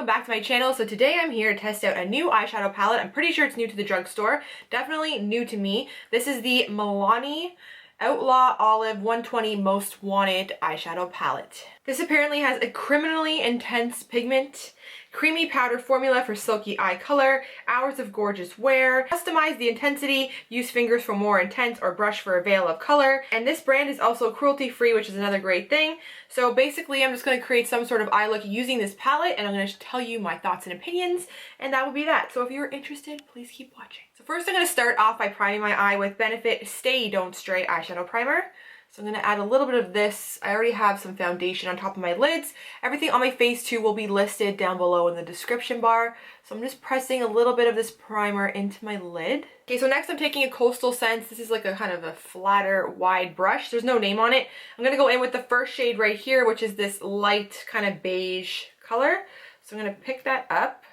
welcome back to my channel. So today I'm here to test out a new eyeshadow palette. I'm pretty sure it's new to the drugstore. Definitely new to me. This is the Milani Outlaw Olive 120 Most Wanted eyeshadow palette. This apparently has a criminally intense pigment, creamy powder formula for silky eye color, hours of gorgeous wear, customize the intensity, use fingers for more intense or brush for a veil of color. And this brand is also cruelty free, which is another great thing. So basically I'm just going to create some sort of eye look using this palette, and I'm going to tell you my thoughts and opinions, and that will be that. So if you're interested, please keep watching. So first I'm going to start off by priming my eye with Benefit Stay Don't Stray eyeshadow primer. So I'm going to add a little bit of this. I already have some foundation on top of my lids. Everything on my face too will be listed down below in the description bar. So I'm just pressing a little bit of this primer into my lid. Okay, so next I'm taking a Coastal Scents. This is like a kind of a flatter, wide brush. There's no name on it. I'm going to go in with the first shade right here, which is this light kind of beige color. So I'm going to pick that up.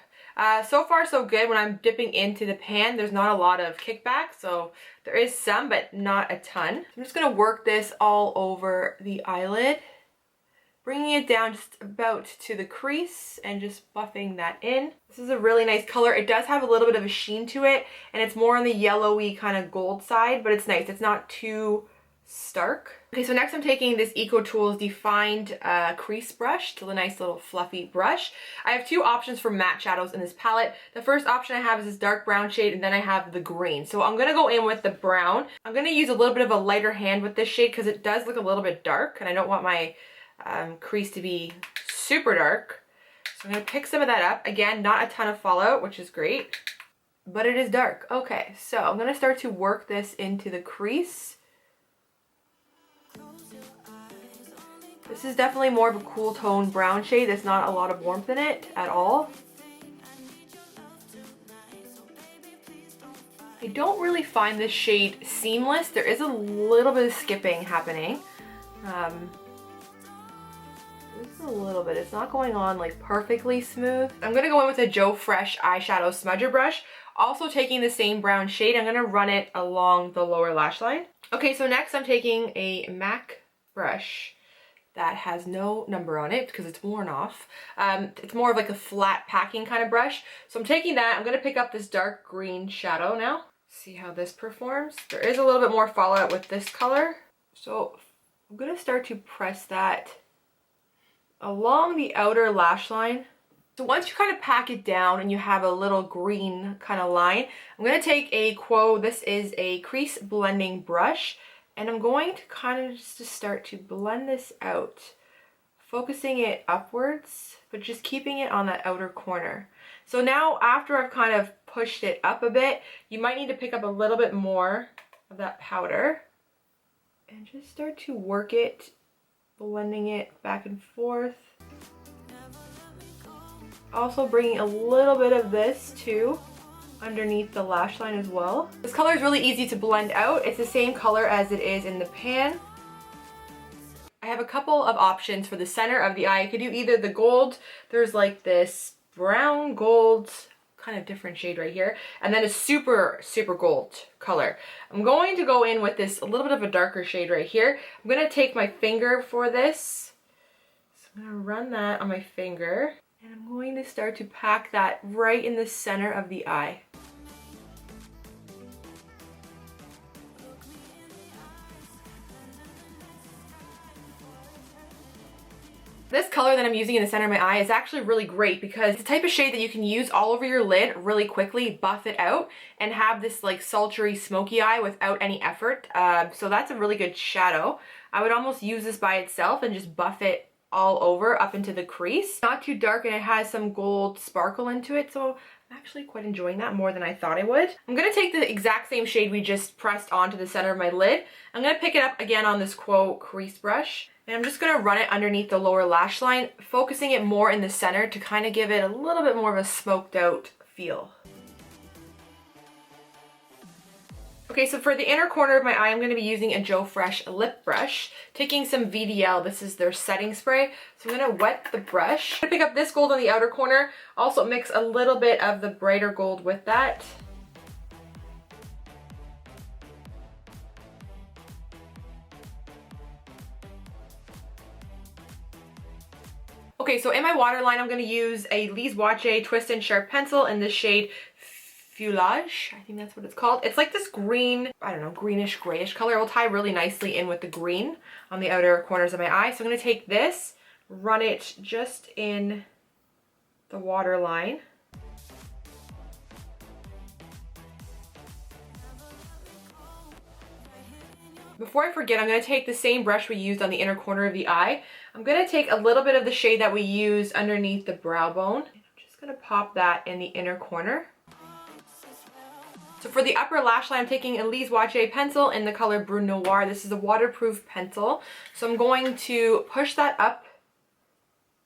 So far so good. When I'm dipping into the pan, there's not a lot of kickback, so there is some, but not a ton. I'm just going to work this all over the eyelid, bringing it down just about to the crease and just buffing that in. This is a really nice color. It does have a little bit of a sheen to it, and it's more on the yellowy kind of gold side, but it's nice. It's not too stark. Okay, so next I'm taking this EcoTools Defined crease brush, to a nice little fluffy brush. I have two options for matte shadows in this palette. The first option I have is this dark brown shade, and then I have the green. So I'm gonna go in with the brown. I'm gonna use a little bit of a lighter hand with this shade because it does look a little bit dark, and I don't want my crease to be super dark. So I'm gonna pick some of that up. Again, not a ton of fallout, which is great, but it is dark. Okay, so I'm gonna start to work this into the crease. This is definitely more of a cool tone brown shade. There's not a lot of warmth in it at all. I don't really find this shade seamless. There is a little bit of skipping happening. Just a little bit. It's not going on like perfectly smooth. I'm going to go in with a Joe Fresh eyeshadow smudger brush. Also taking the same brown shade. I'm going to run it along the lower lash line. Okay, so next I'm taking a MAC brush that has no number on it because it's worn off. It's more of like a flat packing kind of brush. So I'm taking that. I'm going to pick up this dark green shadow now. See how this performs. There is a little bit more fallout with this color. So I'm going to start to press that along the outer lash line. So once you kind of pack it down and you have a little green kind of line, I'm going to take a Quo. This is a crease blending brush. And I'm going to kind of just start to blend this out, focusing it upwards, but just keeping it on that outer corner. So now after I've kind of pushed it up a bit, you might need to pick up a little bit more of that powder and just start to work it, blending it back and forth. Also bringing a little bit of this too underneath the lash line as well. This color is really easy to blend out. It's the same color as it is in the pan. I have a couple of options for the center of the eye. You could do either the gold, there's like this brown gold, kind of different shade right here, and then a super gold color. I'm going to go in with this a little bit of a darker shade right here. I'm going to take my finger for this. So I'm going to run that on my finger. And I'm going to start to pack that right in the center of the eye. This color that I'm using in the center of my eye is actually really great because it's the type of shade that you can use all over your lid really quickly, buff it out, and have this like sultry, smoky eye without any effort. So that's a really good shadow. I would almost use this by itself and just buff it all over up into the crease. Not too dark, and it has some gold sparkle into it, so I'm actually quite enjoying that more than I thought I would. I'm going to take the exact same shade we just pressed onto the center of my lid. I'm going to pick it up again on this Quo crease brush, and I'm just going to run it underneath the lower lash line, focusing it more in the center to kind of give it a little bit more of a smoked out feel. Okay, so for the inner corner of my eye, I'm going to be using a Joe Fresh lip brush, taking some VDL. This is their setting spray. So I'm going to wet the brush. I'm going to pick up this gold on the outer corner, also mix a little bit of the brighter gold with that. Okay, so in my waterline, I'm going to use a Lise Watier Twist and Sharp pencil in the shade Feuillage. I think that's what it's called. It's like this green, I don't know, greenish grayish color. It will tie really nicely in with the green on the outer corners of my eye. So I'm going to take this, run it just in the waterline. Before I forget, I'm going to take the same brush we used on the inner corner of the eye. I'm going to take a little bit of the shade that we use underneath the brow bone. I'm just going to pop that in the inner corner. So for the upper lash line, I'm taking a Lise Watier pencil in the color Brun Noir. This is a waterproof pencil. So I'm going to push that up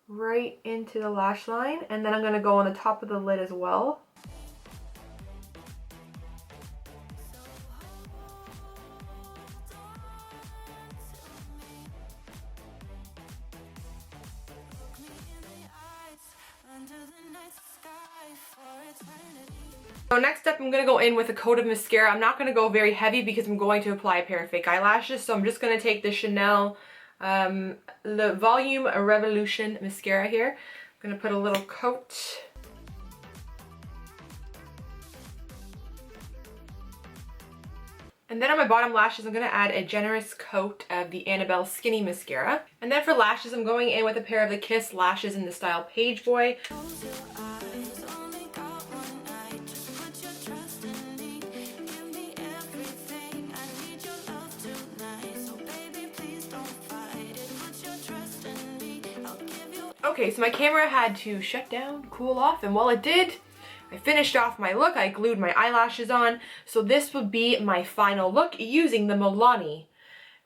right into the lash line, and then I'm going to go on the top of the lid as well. So next up, I'm going to go in with a coat of mascara. I'm not going to go very heavy because I'm going to apply a pair of fake eyelashes. So I'm just going to take the Chanel Le Volume Revolution mascara here. I'm going to put a little coat. And then on my bottom lashes, I'm going to add a generous coat of the Annabelle Skinny Mascara. And then for lashes, I'm going in with a pair of the Kiss lashes in the style Page Boy. Okay, so my camera had to shut down, cool off, and while it did, I finished off my look. I glued my eyelashes on. So this would be my final look using the Milani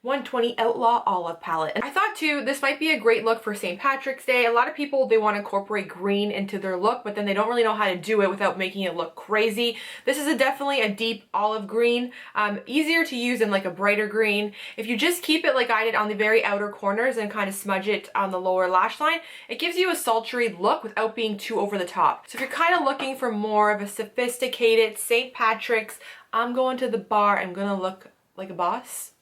120 Outlaw Olive palette. And I thought too, this might be a great look for St. Patrick's Day. A lot of people, they want to incorporate green into their look, but then they don't really know how to do it without making it look crazy. This is definitely a deep olive green, easier to use than like a brighter green. If you just keep it like I did on the very outer corners and kind of smudge it on the lower lash line, it gives you a sultry look without being too over the top. So if you're kind of looking for more of a sophisticated St. Patrick's, I'm going to the bar, I'm gonna look like a boss.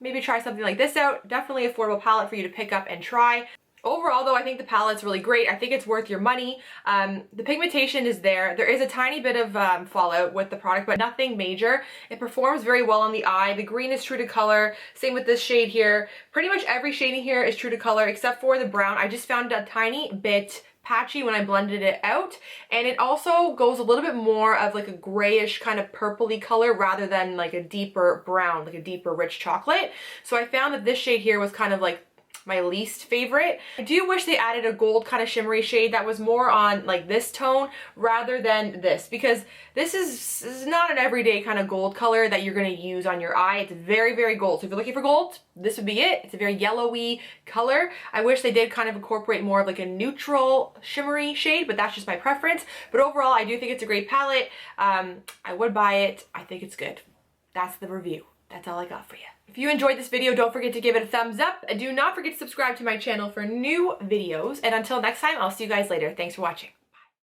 Maybe try something like this out. Definitely affordable palette for you to pick up and try. Overall though, I think the palette's really great. I think it's worth your money. The pigmentation is there. There is a tiny bit of fallout with the product, but nothing major. It performs very well on the eye. The green is true to color. Same with this shade here. Pretty much every shading here is true to color except for the brown. I just found a tiny bit patchy when I blended it out, and it also goes a little bit more of like a grayish kind of purpley color rather than like a deeper brown, like a deeper rich chocolate. So I found that this shade here was kind of like my least favorite. I do wish they added a gold kind of shimmery shade that was more on like this tone rather than this, because this is not an everyday kind of gold color that you're going to use on your eye. It's very, very gold. So if you're looking for gold, this would be it. It's a very yellowy color. I wish they did kind of incorporate more of like a neutral shimmery shade, but that's just my preference. But overall, I do think it's a great palette. I would buy it. I think it's good. That's the review. That's all I got for you. If you enjoyed this video, don't forget to give it a thumbs up. Do not forget to subscribe to my channel for new videos. And until next time, I'll see you guys later. Thanks for watching.